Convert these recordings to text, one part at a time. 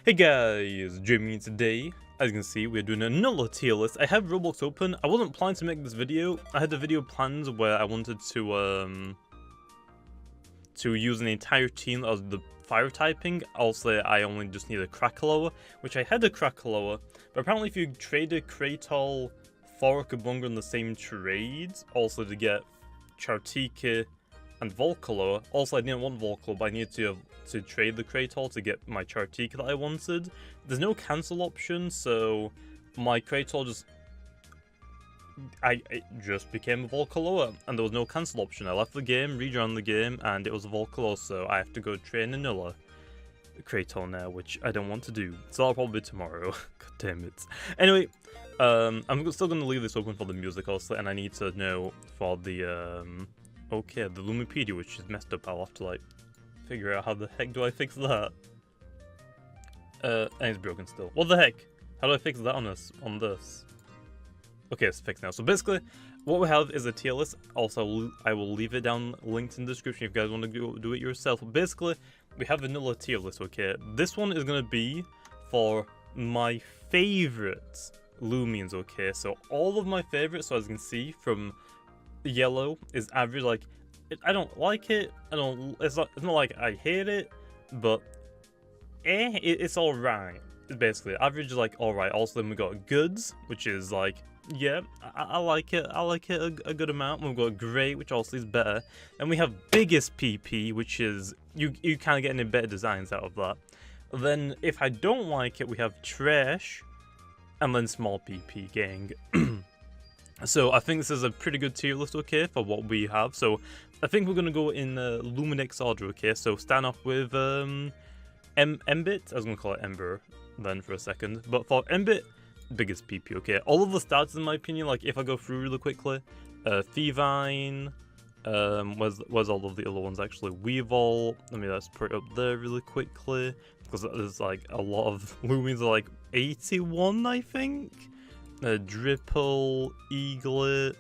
Hey guys, Jamiy today. As you can see, we're doing another tier list. I have Roblox open. I wasn't planning to make this video. I had the video planned where I wanted to use an entire team of the fire typing. Also, I only just need a Krakaloa, which I had a Krakaloa. But apparently if you trade a Kratal for a Kabongo in the same trade, also to get Chartika and Volcaloa. Also, I didn't want Volcaloa, but I needed to trade the Kratal to get my Chartika that I wanted. There's no cancel option, so my Kratal just became a Volcaloa, and there was no cancel option. I left the game, rejoined the game, and it was a Volcaloa, so I have to go train another Kratal now, which I don't want to do. So I'll probably tomorrow. God damn it. Anyway, I'm still going to leave this open for the music also, and I need to know for the okay, the Lumipedia, which is messed up. I'll have to like figure out how the heck do I fix that. And it's broken still. What the heck? How do I fix that on this? Okay, it's fixed now. So basically, what we have is a tier list. Also, I will leave it down linked in the description if you guys want to do it yourself. But basically, we have vanilla tier list, okay? This one is going to be for my favorite Loomians, okay? So all of my favorites, so as you can see, from yellow is average. Like, I don't like it. It's not like I hate it, but it's alright. It's basically average is like alright. Also, then we got goods, which is like, yeah, I like it. I like it a good amount. We've got great, which also is better. And we have biggest PP, which is you kind of get any better designs out of that. Then if I don't like it, we have trash, and then small PP gang. So I think this is a pretty good tier list, okay, for what we have. So I think we're gonna go in Luminex order, okay. So start off with Embit. I was gonna call it Ember then for a second, but for Embit, biggest PP, okay. All of the starters, in my opinion, like if I go through really quickly, Thevine, where's all of the other ones actually? Weevil. Let me just put it up there really quickly because there's like a lot of Loomians are like 81, I think. Dripple, Eaglet.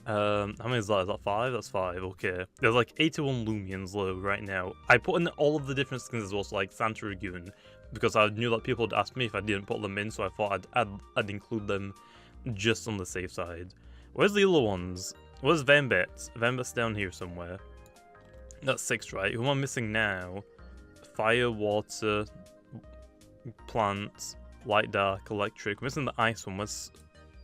How many is that? Is that 5? That's 5. Okay. There's like 81 Loomians low right now. I put in all of the different skins as well, so like Santa Ragoon, because I knew that people would ask me if I didn't put them in, so I thought I'd include them just on the safe side. Where's the other ones? Where's Vambit? Vambit's down here somewhere. That's 6, right? Who am I missing now? Fire, water, plants. Light, dark, electric. I'm missing the ice one. What's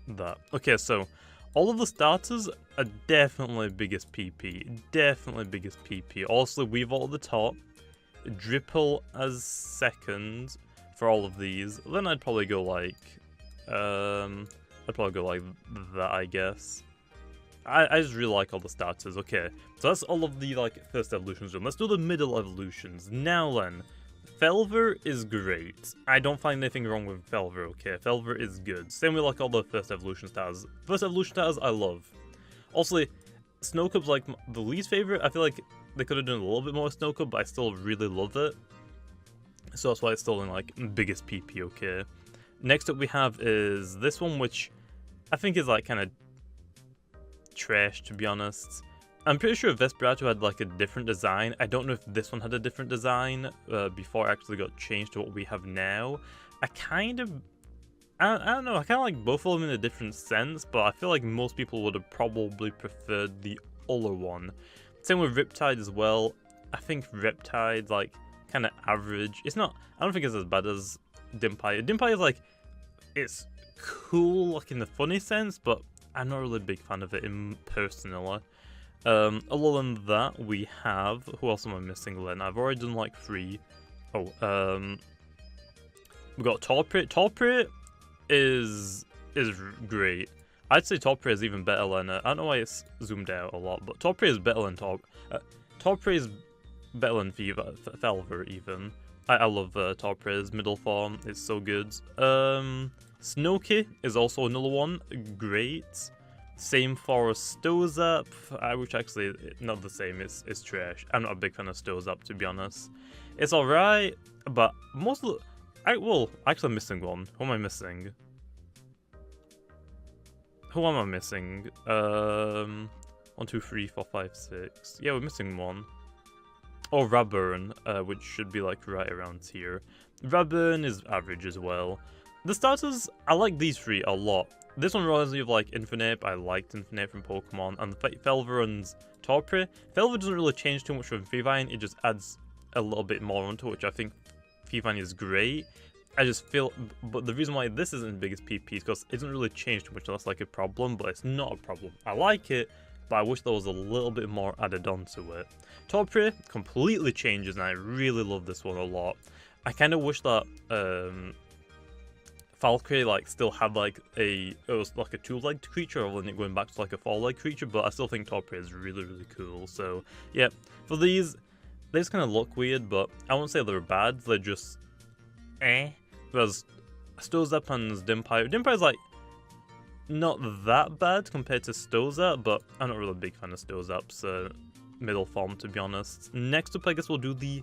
that? Okay, so all of the starters are definitely biggest PP. Definitely biggest PP. Also, Weevil at the top. Dripple as second for all of these. Then I'd probably go like that, I guess. I just really like all the starters. Okay, so that's all of the like first evolutions done. Let's do the middle evolutions. Now then. Felver is great. I don't find anything wrong with Felver, okay? Felver is good. Same with like all the first evolution stars. First evolution stars I love. Also, Snowcub's like the least favorite. I feel like they could have done a little bit more with Snowcub, but I still really love it. So that's why it's still in like biggest PP, okay? Next up we have is this one, which I think is like kind of trash, to be honest. I'm pretty sure Vesperado had like a different design. I don't know if this one had a different design before it actually got changed to what we have now. I don't know, I kind of like both of them in a different sense, but I feel like most people would have probably preferred the other one. Same with Riptide as well. I think Riptide's like kind of average. It's not, I don't think it's as bad as Dimpie. Dimpie is like, it's cool like in the funny sense, but I'm not really a big fan of it personally. Other than that, we have, who else am I missing then? I've already done like 3. Oh, we got Torprit. Torprit is great. I'd say Torprit is even better than, I don't know why it's zoomed out a lot, but Torprit is better than Torprit is better than Felver even. I love Torprit's middle form, it's so good. Snowky is also another one, great. Same for Stozap, which actually not the same, it's trash. I'm not a big fan of Stozap, to be honest. It's alright, but most of the... actually I'm missing one. Who am I missing? Who am I missing? 1, 2, 3, 4, 5, 6. Yeah, we're missing one. Or Raburn, which should be like right around here. Raburn is average as well. The starters, I like these three a lot. This one reminds me of like Infinite. I liked Infinite from Pokemon, and Felveron's Torpre. Felver doesn't really change too much from Fevine, it just adds a little bit more onto it, which I think Fevine is great. I just feel, but the reason why this isn't the biggest PP is because it doesn't really change too much, so that's like a problem, but it's not a problem. I like it, but I wish there was a little bit more added on to it. Torpre completely changes, and I really love this one a lot. I kind of wish that Valkyrie like still had like it was like a two-legged creature rather than it going back to like a four-legged creature, but I still think Torpre is really cool. So yeah, for these, they just kind of look weird, but I won't say they're bad, they're just Whereas Stozap and Dimpire's like not that bad compared to Stozap, but I'm not really a big fan of Stozap's middle form, to be honest. Next up, I guess we'll do the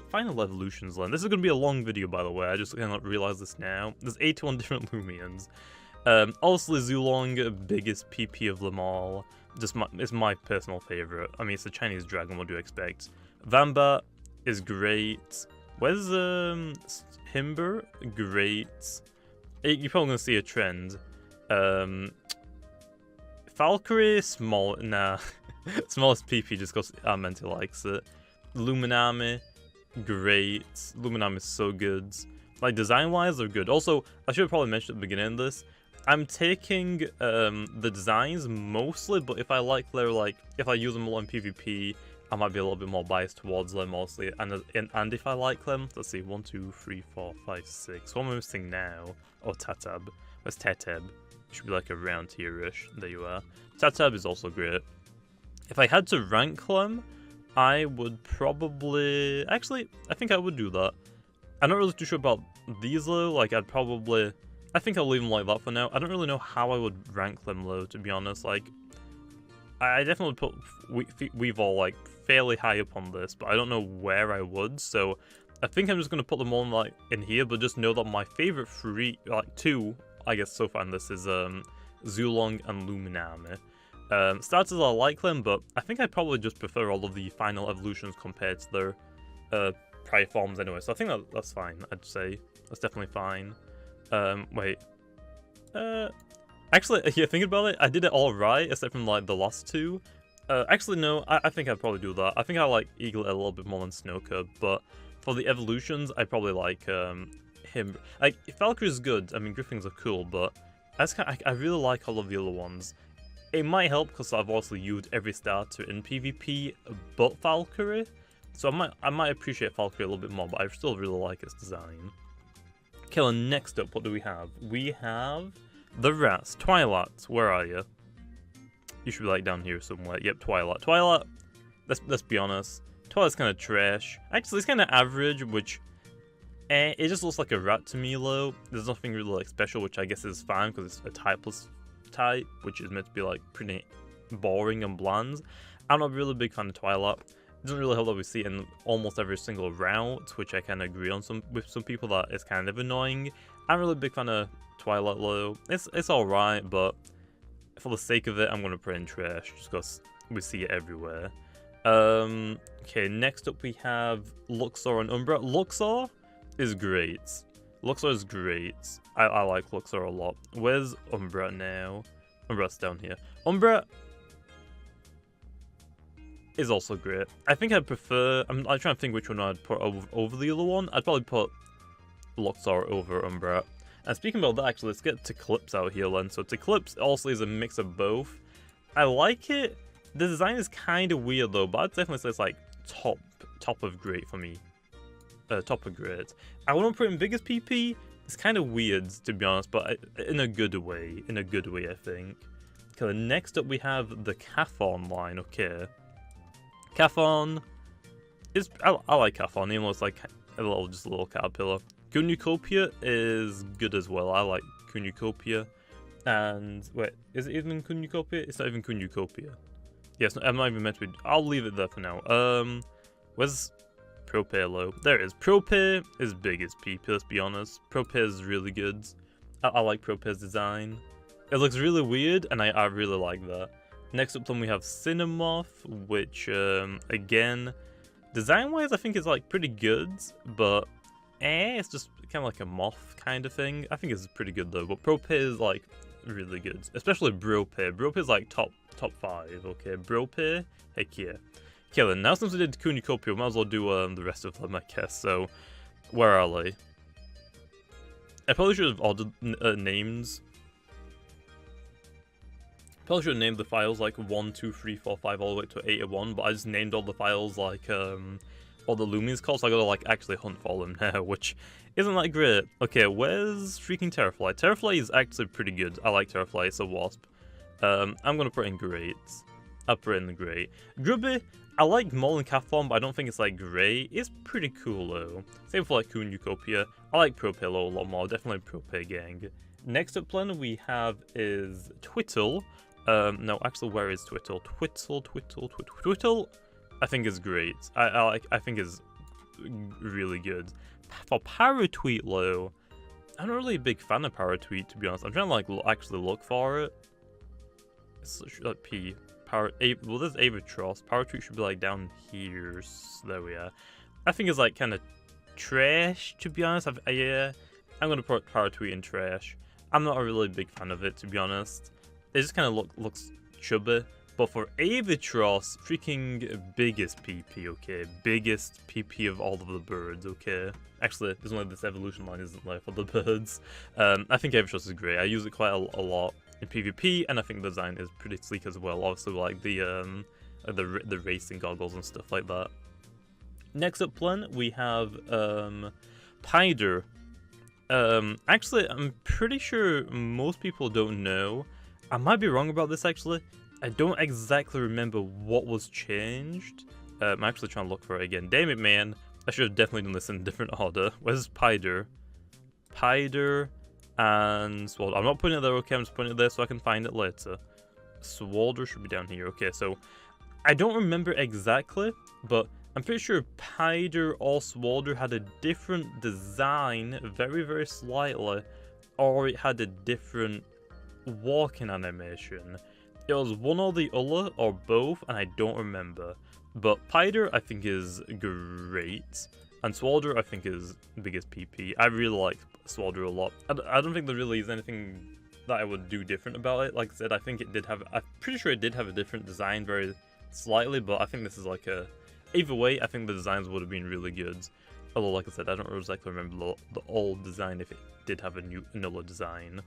final evolutions line. This is going to be a long video, by the way. I just kind of realized this now. There's 81 different Loomians. Obviously, Zulong, biggest PP of them all. It's my personal favorite. I mean, it's a Chinese dragon, what do you expect? Vamba is great. Where's Himber? Great. You're probably going to see a trend. Valkyrie, small. Nah. Smallest PP just because Amenti likes it. Luminami, great. Luminami is so good. Like, design-wise, they're good. Also, I should have probably mentioned at the beginning of this, I'm taking the designs mostly, but if I like their, like, if I use them a lot in PvP, I might be a little bit more biased towards them mostly. And if I like them, let's see, 1, 2, 3, 4, 5, 6. What am I missing now? Oh, Tatab. Where's Tatab? Should be like around here-ish. There you are. Tatab is also great. If I had to rank them, I would probably... Actually, I think I would do that. I'm not really too sure about these though. Like, I'd probably... I think I'll leave them like that for now. I don't really know how I would rank them though, to be honest. Like, I definitely put Weavile like fairly high up on this, but I don't know where I would. So I think I'm just gonna put them all like in here, but just know that my favorite two, I guess so far in this is Zulong and Luminami. Starters, I like them, but I think I probably just prefer all of the final evolutions compared to their prior forms anyway. So I think that's fine. I'd say that's definitely fine. Wait. Actually, yeah, thinking about it, I did it all right, except from like the last two. Actually, no, I think I'd probably do that. I think I like Eagle a little bit more than Snowcurb, but for the evolutions, I probably like him. Like, Valkyrie's good. I mean, Griffins are cool, but I really like all of the other ones. It might help because I've also used every starter in PvP but Valkyrie, so I might appreciate Valkyrie a little bit more, but I still really like its design. Okay, well, next up, what do we have? We have the rats. Twilight, where are you? You should be like down here somewhere. Yep, Twilight. Twilight, let's be honest. Twilight's kind of trash. Actually, it's kind of average, which it just looks like a rat to me, though. There's nothing really like special, which I guess is fine because it's a typeless type, which is meant to be like pretty boring and bland. I'm not really a big fan of Twilight. It doesn't really help that we see it in almost every single route, which I kind of agree on with some people that it's kind of annoying. I'm really a big fan of Twilight though. It's alright, but for the sake of it, I'm gonna put it in trash just because we see it everywhere. Okay, next up we have Luxor and Umbra. Luxor is great. Luxor is great. I like Luxor a lot. Where's Umbra now? Umbra's down here. Umbra is also great. I think I'd prefer... I'm trying to think which one I'd put over the other one. I'd probably put Luxor over Umbra. And speaking about that, actually, let's get Eclipse out here then. So Eclipse also is a mix of both. I like it. The design is kind of weird though, but I'd definitely say it's like top of great for me. Top of great. I wouldn't put it in biggest PP. It's kind of weird, to be honest, but in a good way. In a good way, I think. Okay, next up we have the Cathon line. Okay. Cathon is... I like Cathon, even though it's like just a little caterpillar. Cornucopia is good as well. I like Cornucopia. And... wait, is it even Cornucopia? It's not even Cornucopia. Yes, I'm not even meant to be... I'll leave it there for now. Where's... Propelo? There it is. Prope is big as PP, let's be honest. Prope is really good. I like Prope's design. It looks really weird, and I really like that. Next up then we have Cinemoth, which, again, design-wise I think is like pretty good, but it's just kind of like a moth kind of thing. I think it's pretty good though, but Pro Pay is like really good, especially Bro Pay. Bro Pay is like top 5. Okay, Bro Pay, heck yeah. Okay then, now since we did Cornucopia, we might as well do the rest of them, I guess. So, where are they? I probably should have ordered names. Probably should have named the files like 1, 2, 3, 4, 5 all the way to 81, but I just named all the files like all the Loomians calls, so I gotta like actually hunt for them now, which isn't that great. Okay, where's freaking Terrafly? Terrafly is actually pretty good. I like Terrafly, it's a wasp. I'm gonna put it in great. I'll put it in the great. Grubby, I like Mole and Cat form, but I don't think it's like great. It's pretty cool though. Same for like Cornucopia. I like Propillo a lot more, definitely Propay gang. Next up plan we have is Twittle. No, actually, where is Twittle? Twittle, I think is great. I think is really good. For Paratweet though, I'm not really a big fan of Paratweet, to be honest. I'm trying to like actually look for it. It's like P. Well, there's Avatros. Paratweet should be like down here. So there we are. I think it's like kind of trash, to be honest. Yeah, I'm gonna put Paratweet in trash. I'm not a really big fan of it, to be honest. It just kind of looks chubby. But for Avatros, freaking biggest PP, okay? Biggest PP of all of the birds, okay? Actually, there's only this evolution line, isn't there, for the birds. I think Avatros is great. I use it quite a lot in PvP, and I think the design is pretty sleek as well. Obviously, like the racing goggles and stuff like that. Next up, plan we have Pyder. Actually, I'm pretty sure most people don't know. I might be wrong about this actually. I don't exactly remember what was changed. I'm actually trying to look for it again. Damn it, man. I should have definitely done this in a different order. Where's Pyder? Pyder and Swalder. I'm not putting it there, okay? I'm just putting it there so I can find it later. Swalder should be down here. Okay, so I don't remember exactly, but I'm pretty sure Pyder or Swalder had a different design, very, very slightly, or it had a different walking animation. It was one or the other, or both, and I don't remember. But Pyder, I think, is great. And Swalder, I think, is the biggest PP. I really like Swalder a lot. I don't think there really is anything that I would do different about it. Like I said, I think it did have... I'm pretty sure it did have a different design very slightly, but I think this is like a... Either way, I think the designs would have been really good. Although, like I said, I don't exactly remember the old design if it did have another design.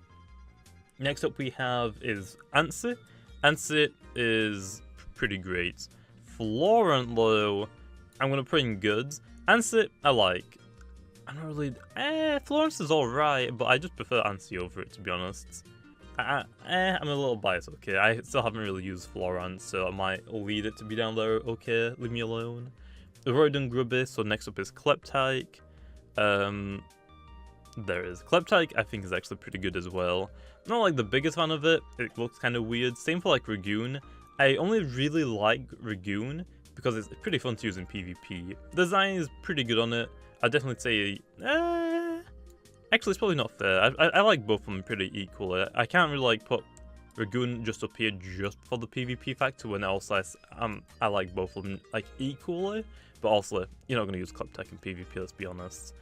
Next up we have is Antsy. Antsy is pretty great. Florent, though, I'm going to put in goods. Antsy, I like. I'm not really... Florence is alright, but I just prefer Antsy over it, to be honest. I'm a little biased, okay? I still haven't really used Florence, so I might lead it to be down there, okay? Leave me alone. We've already done Grubby, so next up is Kleptyke. There is Kleptyke, I think is actually pretty good as well. Not like the biggest fan of it, it looks kind of weird. Same for like Ragoon. I only really like Ragoon because it's pretty fun to use in PvP. The design is pretty good on it. I'd definitely say, actually it's probably not fair. I like both of them pretty equally. I can't really like put Ragoon just up here just for the PvP factor when also I like both of them like equally. But also, you're not going to use Kleptyke in PvP, let's be honest.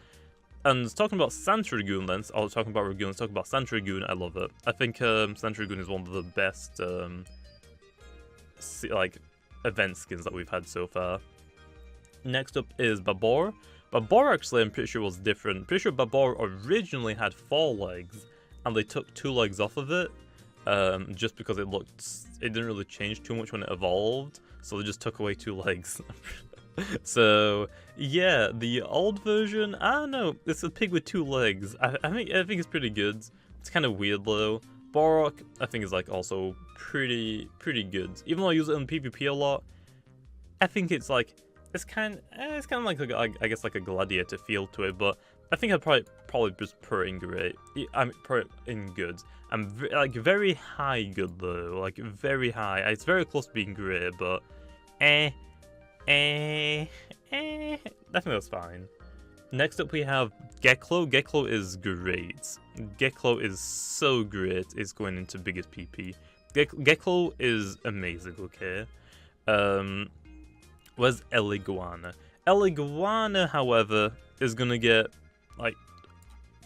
And talking about Santragoon then, I was talking about Ragoon, let's talk about Santragoon, I love it. I think Santragoon is one of the best like event skins that we've had so far. Next up is Babor. Babor actually I'm pretty sure was different. Pretty sure Babor originally had 4 legs and they took 2 legs off of it. Just because it didn't really change too much when it evolved, so they just took away 2 legs. So yeah, the old version, I don't know, it's a pig with 2 legs. I think it's pretty good. It's kind of weird though. Borok, I think is like also pretty good. Even though I use it in PvP a lot, I think it's like it's kind of like I guess like a gladiator feel to it. But I think I'd probably just put it in great. I'm put it in good. I'm like very high good though, like very high. It's very close to being great, but I think that's fine. Next up we have Geklo. Geklo is great. Geklo is so great. It's going into biggest PP. Geklo is amazing, okay? Where's Eliguana? Eliguana, however, is gonna get like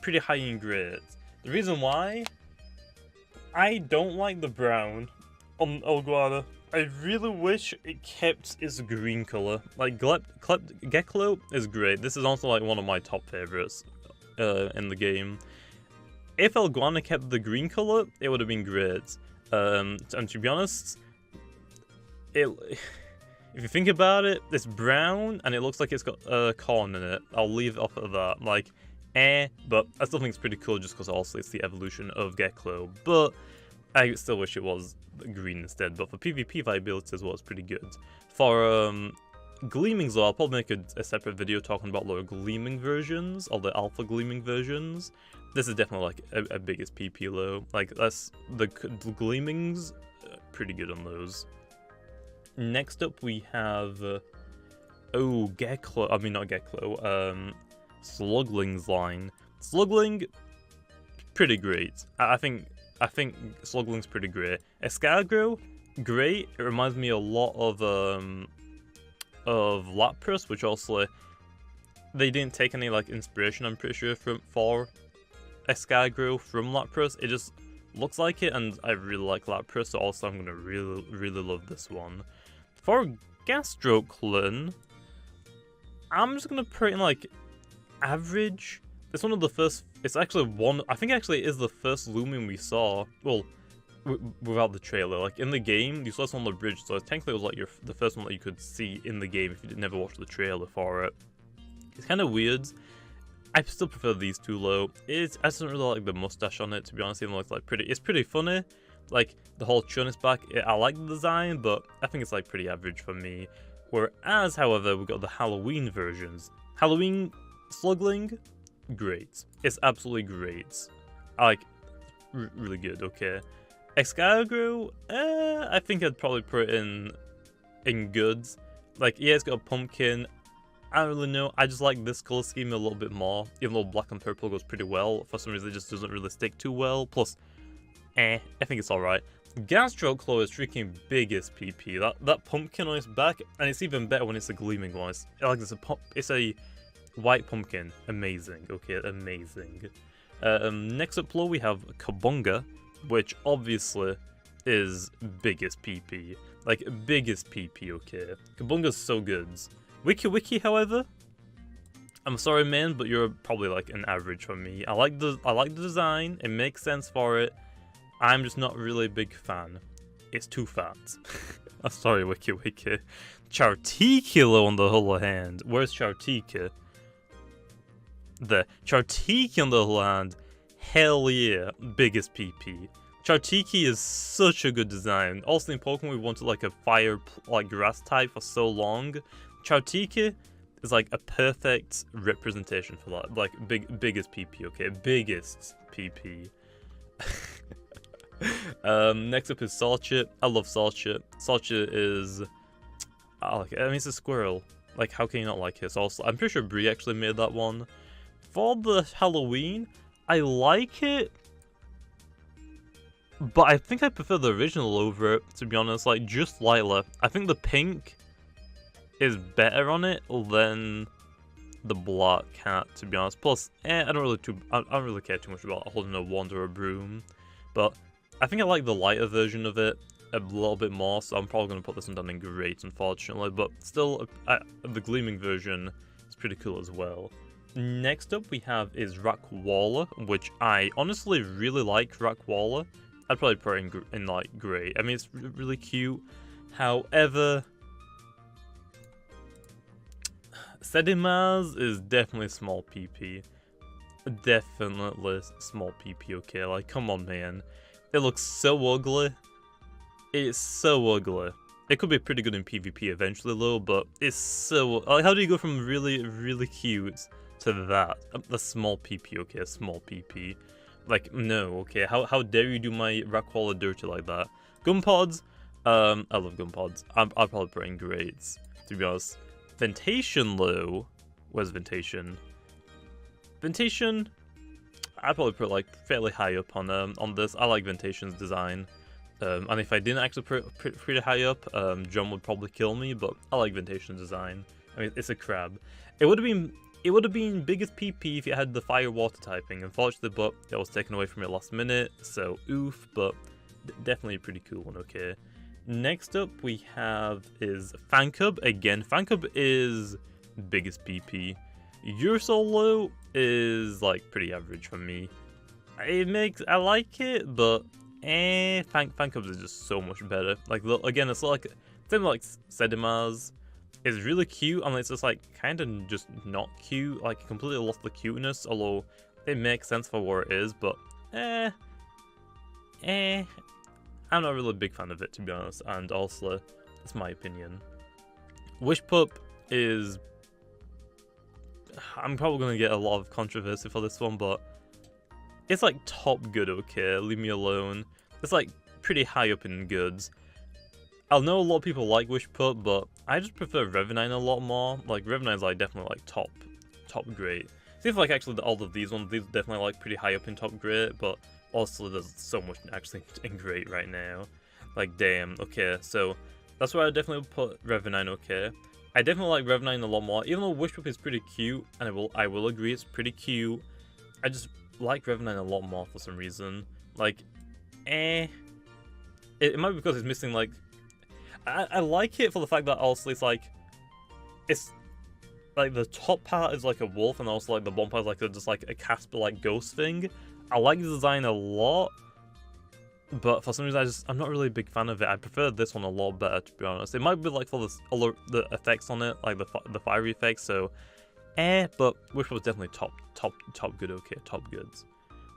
pretty high in grades. The reason why, I don't like the brown on Iguana. I really wish it kept its green color. Like Geklo is great. This is also like one of my top favorites in the game. If Iguana kept the green color, it would have been great. And to be honest, if you think about it, it's brown and it looks like it's got a corn in it. I'll leave it off of that. Like, but I still think it's pretty cool just because also it's the evolution of Geklo. But I still wish it was green instead. But for PvP viability as well, it's pretty good. For Gleamings though, I'll probably make a separate video talking about the Gleaming versions, or the Alpha Gleaming versions. This is definitely like a biggest PP low. Like, that's the Gleamings, pretty good on those. Next up we have, Geklo, I mean not Geklo, Slugling's line. Slugling, pretty great. I think Slugling's pretty great. Escargot, great. It reminds me a lot of Lapras, which also they didn't take any like inspiration, I'm pretty sure, for Escargot from Lapras. It just looks like it, and I really like Lapras, so also I'm gonna really love this one. For Gastroclin, I'm just gonna put it in like average. It's one of the first. It's actually one. I think actually it is the first Loomian we saw. Well, without the trailer, like in the game, you saw this on the bridge, so technically it was like the first one that you could see in the game if you never watched the trailer for it. It's kind of weird. I still prefer these two low. I just don't really like the mustache on it, to be honest. Even though it's like pretty, it's pretty funny. Like the whole chun is back. I like the design, but I think it's like pretty average for me. Whereas, however, we got the Halloween versions. Halloween Slugling, great. It's absolutely great. I like, really good. Okay. Escargot, I think I'd probably put it in goods. Like, yeah, it's got a pumpkin. I don't really know. I just like this color scheme a little bit more. Even though black and purple goes pretty well, for some reason it just doesn't really stick too well. Plus, I think it's alright. Gastroclo is freaking biggest PP. That pumpkin on its back, and it's even better when it's a gleaming one. It's a white pumpkin. Amazing. Okay, amazing. Next up low we have Kabongo, which obviously is biggest PP. Like, biggest PP, okay. Kabongo's so good. Wiki, however, I'm sorry, man, but you're probably like an average for me. I like the design. It makes sense for it. I'm just not really a big fan. It's too fat. I'm sorry, Wiki. Chartikilo on the other hand. Where's Chartika? The Chartiki on the other hand. Hell yeah, biggest PP. Chartiki is such a good design. Also in Pokemon we wanted like a fire, like grass type for so long. Chartiki is like a perfect representation for that. Like biggest PP, okay? Biggest PP. Next up is Salchit. I love Salchit. Salchit is, I like it. I mean, it's a squirrel. Like, how can you not like it? Also, I'm pretty sure Bree actually made that one. For the Halloween, I like it, but I think I prefer the original over it, to be honest. Like, just slightly. I think the pink is better on it than the black hat, to be honest. Plus, I don't really care too much about holding a wand or a broom, but I think I like the lighter version of it a little bit more, so I'm probably going to put this one down in great, unfortunately. But still, the gleaming version is pretty cool as well. Next up we have is Rakwaller, which I honestly really like. Rakwaller, I'd probably put it in like grey. I mean, it's really cute. However, Sedimaz is definitely small PP. Definitely small PP, okay? Like, come on, man. It looks so ugly. It's so ugly. It could be pretty good in PvP eventually, though, but it's so... Like, how do you go from really, really cute to that? A small PP, okay? A small PP. Like, no, okay? How dare you do my Rakwaller dirty like that? Gunpods? I love Gunpods. I'll probably put in grades, to be honest. Ventation, though. Where's Ventation? Ventation, I'd probably put like fairly high up on this. I like Ventation's design. And if I didn't actually put pretty high up, John would probably kill me, but I like Ventation's design. I mean, it's a crab. It would have been It would have been biggest PP if it had the fire water typing, unfortunately, but that was taken away from it last minute, so oof, but definitely a pretty cool one, okay. Next up we have is Fancub. Again, Fancub is biggest PP. Your solo is like pretty average for me. I like it, but Fancubs is just so much better. Like, again, it's like same like Sedimars. It's really cute, and it's just like kind of just not cute. Like, completely lost the cuteness, although it makes sense for what it is. But I'm not really a big fan of it, to be honest. And also, it's my opinion. Wishpup is, I'm probably gonna get a lot of controversy for this one, but it's like top good, okay? Leave me alone. It's like pretty high up in goods. I'll know a lot of people like Wishpup, but I just prefer Revenine a lot more. Like, Revenine's like definitely like top great. See if like actually all of these ones, these are definitely like pretty high up in top great, but also there's so much actually in great right now. Like, damn, okay, so that's why I definitely put Revenine, okay? I definitely like Revenine a lot more, even though Wishpup is pretty cute, and I will agree it's pretty cute. I just like Revenine a lot more for some reason. Like, it might be because it's missing like, I like it for the fact that also it's like the top part is like a wolf, and also like the bottom part is like just like a Casper like ghost thing. I like the design a lot, but for some reason I'm not really a big fan of it. I prefer this one a lot better, to be honest. It might be like for the effects on it, like the fiery effects. So, but Wish was definitely top good. Okay, top goods.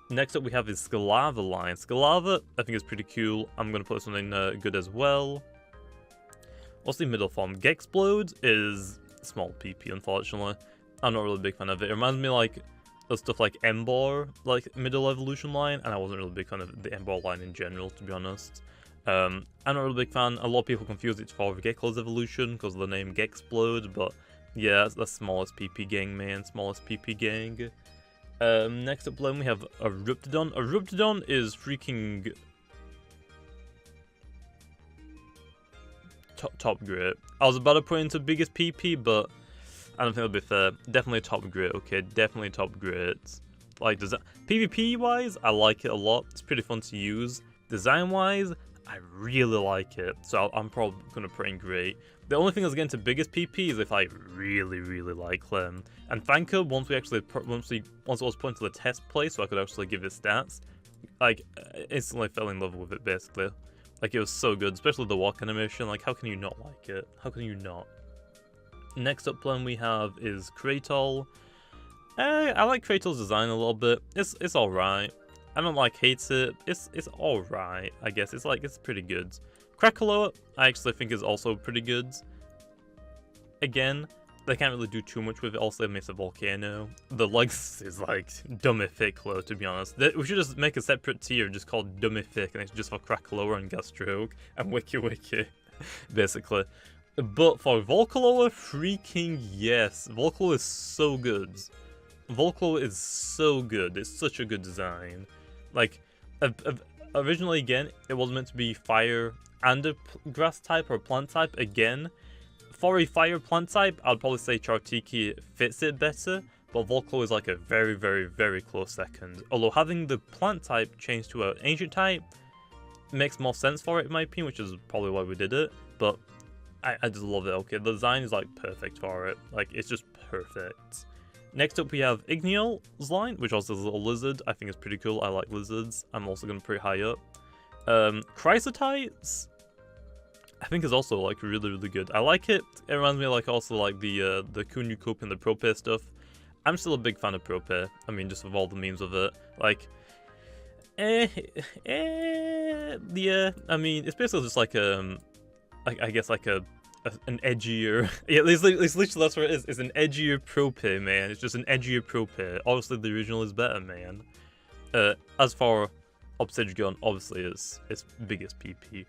Next up we have is Galava line. Galava I think is pretty cool. I'm gonna put something good as well. What's the middle form? Gexplode is small PP, unfortunately. I'm not really a big fan of it. It reminds me like of stuff like Embor, like middle evolution line, and I wasn't really a big fan of the Embor line in general, to be honest. I'm not really a big fan. A lot of people confuse it for Geklo's evolution because of the name Gexplode, but yeah, that's the smallest PP gang, man. Smallest PP gang. Next up then we have a Ruptidon. A Ruptidon is freaking top great. I was about to put into biggest PP, but I don't think that'll be fair. Definitely top great, okay? Definitely top great. Like, PvP wise, I like it a lot. It's pretty fun to use. Design wise, I really like it. So I'm probably gonna put in great. The only thing that's getting to biggest PP is if I really like them. And Fancub, once it was put into the test place, so I could actually give it stats, like, instantly fell in love with it, basically. Like, it was so good, especially the walk animation. Like, how can you not like it? How can you not? Next up plan we have is Kratal. I like Kratal's design a little bit. It's alright. I don't like hate it. It's alright, I guess. It's pretty good. Krakaloa, I actually think is also pretty good. Again, they can't really do too much with it. Also, it makes a volcano. The legs is like Dummific, to be honest. We should just make a separate tier just called Dummific, and it's just for Krakaloa and Gastroke and Wiki, basically. But for Volcaloa, freaking yes. Volcaloa is so good. Volcaloa is so good. It's such a good design. Like, originally, again, it was meant to be fire and a grass type or plant type. Again, for a fire plant type, I'd probably say Chartiki fits it better, but Volcaloa is like a very close second. Although having the plant type changed to an ancient type makes more sense for it, in my opinion, which is probably why we did it. But I just love it. Okay, the design is like perfect for it. Like, it's just perfect. Next up we have Igneel's line, which also is a little lizard. I think it's pretty cool. I like lizards. I'm also going to put it high up. Chrysotites, I think is also like really good. I like it. It reminds me of like also like the Kunyu Cup and the Prope stuff. I'm still a big fan of Prope. I mean, just with all the memes of it. Like, yeah. I mean, it's basically just like I guess like an edgier, yeah, it's literally that's what it is. It's an edgier Prope, man. It's just an edgier Prope. Obviously, the original is better, man. As for Obsidian, obviously it's biggest PP.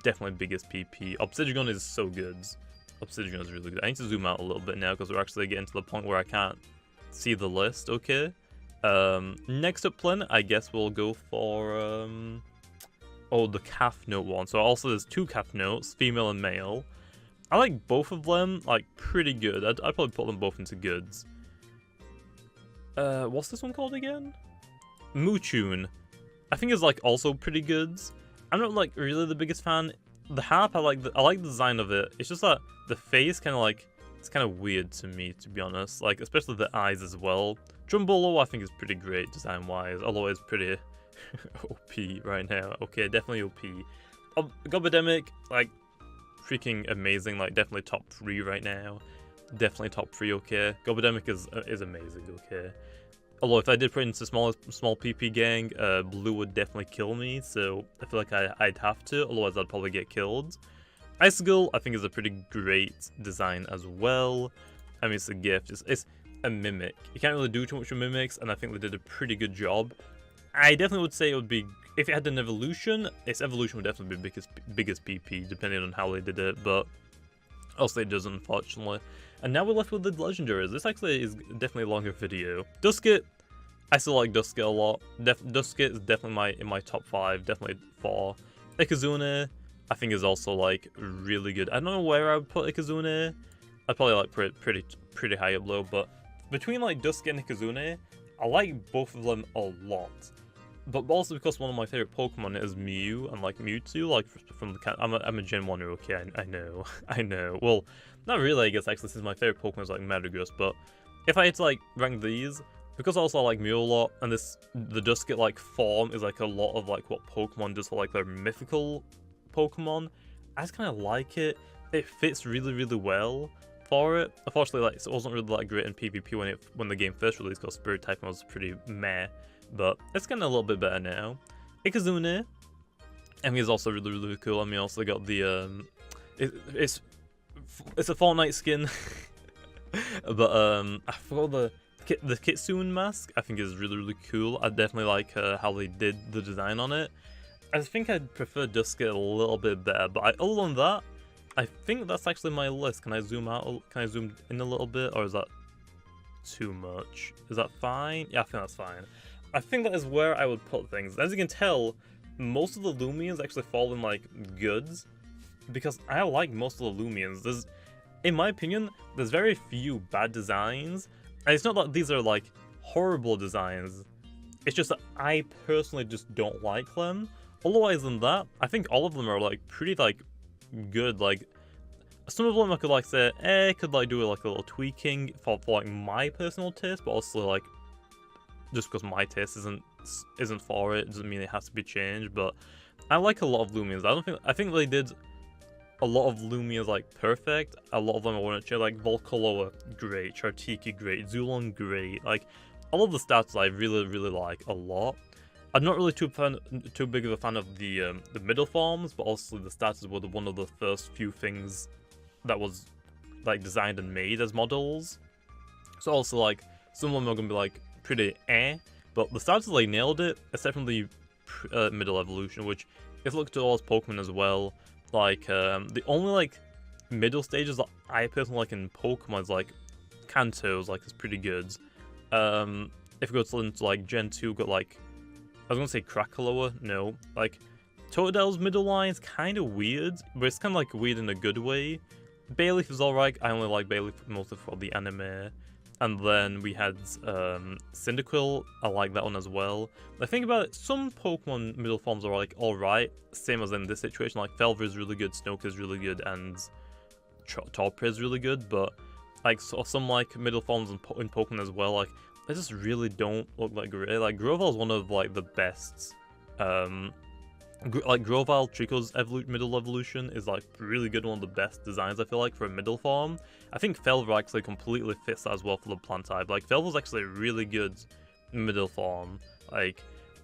Definitely biggest PP. Obsidian is so good. Obsidian is really good. I need to zoom out a little bit now because we're actually getting to the point where I can't see the list. Okay. Next up, plan, I guess we'll go for oh, the calf note one. So also there's two calf notes, female and male. I like both of them, like, pretty good. I'd probably put them both into goods. What's this one called again? Moochune. I think is like also pretty good. I'm not like really the biggest fan. The harp, I like the design of it. It's just that the face kind of like, it's kind of weird to me, to be honest. Like, especially the eyes as well. Drumbolo, I think, is pretty great design-wise, although it's pretty OP right now. Okay, definitely OP. Gobodemic, like, freaking amazing. Like, definitely top 3 right now. Definitely top 3, okay. Gobodemic is amazing, okay. Although if I did put into small PP gang, Blue would definitely kill me, so I feel like I'd have to, otherwise I'd probably get killed. Icicle, I think, is a pretty great design as well. I mean, it's a gift. It's a mimic. You can't really do too much with mimics, and I think they did a pretty good job. I definitely would say it would be, if it had an evolution, its evolution would definitely be biggest PP, depending on how they did it, but also it doesn't, unfortunately. And now we're left with the legendaries. This actually is definitely a longer video. Duskit, I still like Duskit a lot. Duskit is definitely in my top 5, definitely 4. Ikazune, I think is also like really good. I don't know where I would put Ikazune. I'd probably like pretty high up low, but between like Duskit and Ikazune, I like both of them a lot. But also because one of my favorite Pokemon is Mew and like Mewtwo, like from the I'm a Gen 1er, okay, I know, I know. Well, not really, I guess, actually, since my favorite Pokemon is like Metagross, but if I had to like rank these, because also I like Mew a lot, and the Duskit like form is like a lot of like what Pokemon does for like their mythical Pokemon, I just kind of like it. It fits really, really well for it. Unfortunately, like, it wasn't really that great in PvP when the game first released, because Spirit typing was pretty meh, but it's getting a little bit better now. Ikazune, I mean, is also really, really cool. I mean, also got the it's a Fortnite skin, but I forgot the Kitsune mask. I think is really, really cool. I definitely like how they did the design on it. I think I'd prefer Duskit a little bit better, but other than that, I think that's actually my list. Can I zoom out? Can I zoom in a little bit, or is that too much? Is that fine? Yeah, I think that's fine. I think that is where I would put things. As you can tell, most of the Loomians actually fall in like goods, because I like most of the Loomians. In my opinion, there's very few bad designs, and it's not that these are like horrible designs. It's just that I personally just don't like them. Otherwise than that, I think all of them are like pretty like good. Like some of them I could like say, could like do like a little tweaking for like my personal taste, but also like just because my taste isn't for it doesn't mean it has to be changed. But I like a lot of Loomians. I think they did a lot of Loomians like perfect. A lot of them I want to change, like Volcaloa, great. Chartiki, great. Zulon, great. Like all of the stats I really, really like a lot. I'm not really too big of a fan of the middle forms, but also the stats were one of the first few things that was like designed and made as models. So also like some of them are gonna be like pretty but the stats like nailed it, except from the middle evolution, which if you look at all his Pokemon as well, like the only like middle stages that I personally like in Pokemon is like Kanto's, like it's pretty good. If you go into like Gen 2, got like, I was gonna say Krakaloa, no. Like, Totodale's middle line is kind of weird, but it's kind of like weird in a good way. Bayleaf is alright, I only like Bayleaf mostly for the anime. And then we had Cyndaquil, I like that one as well. I think about it, some Pokemon middle forms are like alright, same as in this situation, like Felver is really good, Snoke is really good, and Torpra is really good, but like some like middle forms in Pokemon as well, like they just really don't look like great. Like Grovyle is one of like the best. Like Grovyle Trico's middle evolution is like really good, one of the best designs I feel like for a middle form. I think Felver actually completely fits that as well for the plant type. Like Felver's actually a really good middle form. Like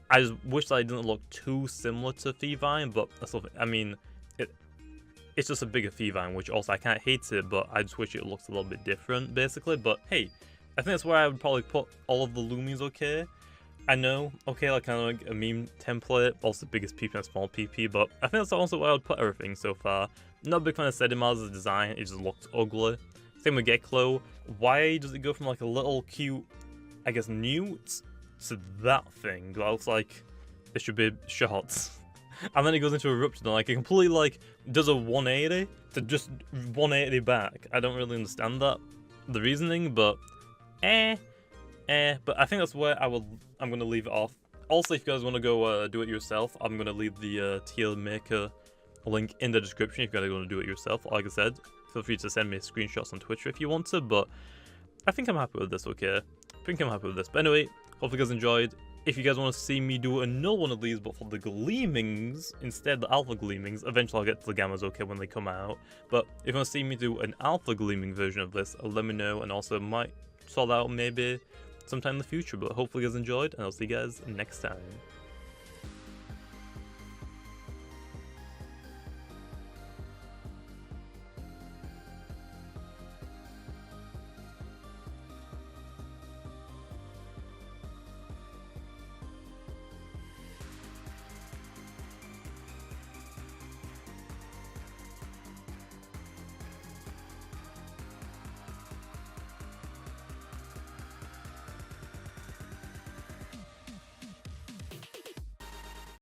I just wish that I didn't look too similar to Feevine, but I mean it's just a bigger Feevine, which also I can't hate it, but I just wish it looked a little bit different basically. But hey, I think that's where I would probably put all of the Loomians, okay? I know, okay, like kind of like a meme template, also biggest PP and small PP, but I think that's also where I would put everything so far. Not a big fan of Sedima's design, it just looks ugly. Same with Geklo. Why does it go from like a little cute, I guess, newt to that thing? That looks like it should be shots. And then it goes into Eruption and like it completely like does a 180 to just 180 back. I don't really understand that, the reasoning, but but I think that's where I'm gonna leave it off. Also, if you guys want to go do it yourself, I'm gonna leave the tier maker link in the description if you guys want to do it yourself. Like I said, feel free to send me screenshots on Twitter if you want to, but I think I'm happy with this, okay? I think I'm happy with this. But anyway, hope you guys enjoyed. If you guys want to see me do another one of these, but for the Gleamings, instead the Alpha Gleamings, eventually I'll get to the Gammas, okay, when they come out. But if you want to see me do an Alpha Gleaming version of this, let me know, and also might sort out maybe sometime in the future. But hopefully you guys enjoyed, and I'll see you guys next time.